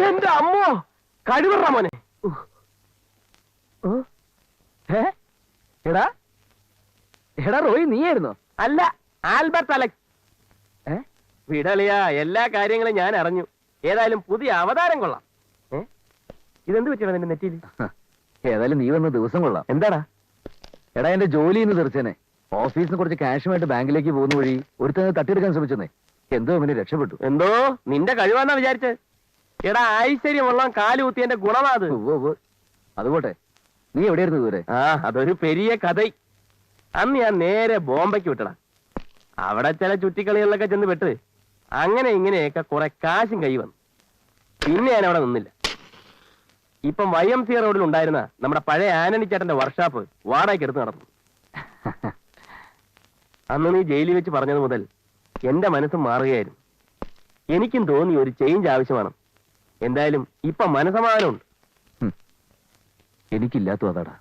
എന്റെ അമ്മോ, കഴിവറ മോനെ. എടാ എടാ റോയി, നീയായിരുന്നോ? അല്ല, ആൽബർട്ട് അലക്സ്. വിടളിയാ, എല്ലാ കാര്യങ്ങളും ഞാൻ അറിഞ്ഞു. ഏതായാലും പുതിയ അവതാരം കൊള്ളാം. ഇതെന്ത് പറ്റിയാണ് നിന്റെ നെറ്റിയിൽ? ഏതായാലും നീ വന്ന ദിവസം കൊള്ളാം. എന്താടാ? എടാ, എന്റെ ജോലി ഇന്ന് തീർച്ചേനെ. ഓഫീസിന് കുറച്ച് ക്യാഷുമായിട്ട് ബാങ്കിലേക്ക് പോകുന്ന വഴി ഒരുത്തന്നെ തട്ടിയെടുക്കാൻ ശ്രമിച്ചെന്നേ. എന്തോ അവന് രക്ഷപ്പെട്ടു. എന്തോ നിന്റെ കഴിവാന്നാ വിചാരിച്ചത്? എടാ, ഐശ്വര്യമുള്ള കാലുകുത്തിയന്റെ ഗുണമാ അത്. അതുപോട്ടെ, നീ എവിടെയായിരുന്നു ഇതുവരെ? അതൊരു പെരിയ കഥ. അന്ന് ഞാൻ നേരെ ബോംബെക്ക് വിട്ടടാ. അവിടെ ചില ചുറ്റിക്കളികളിലൊക്കെ ചെന്ന് പെട്ട് അങ്ങനെ ഇങ്ങനെയൊക്കെ കുറെ കാശും കൈ വന്നു. പിന്നെ ഞാൻ അവിടെ നിന്നില്ല. ഇപ്പം YMC റോഡിൽ ഉണ്ടായിരുന്ന നമ്മുടെ പഴയ ആനണി ചേട്ടന്റെ വർക്ക്ഷോപ്പ് വാടകയ്ക്ക് എടുത്ത് നടന്നു. അന്ന് നീ ജയിലിൽ വെച്ച് പറഞ്ഞത് മുതൽ എന്റെ മനസ്സ് മാറുകയായിരുന്നു. എനിക്കും തോന്നി ഒരു ചേഞ്ച് ആവശ്യമാണ്. എന്തായാലും ഇപ്പൊ മനസമാധാനമുണ്ട്. എനിക്കില്ലാത്ത അതാടാ.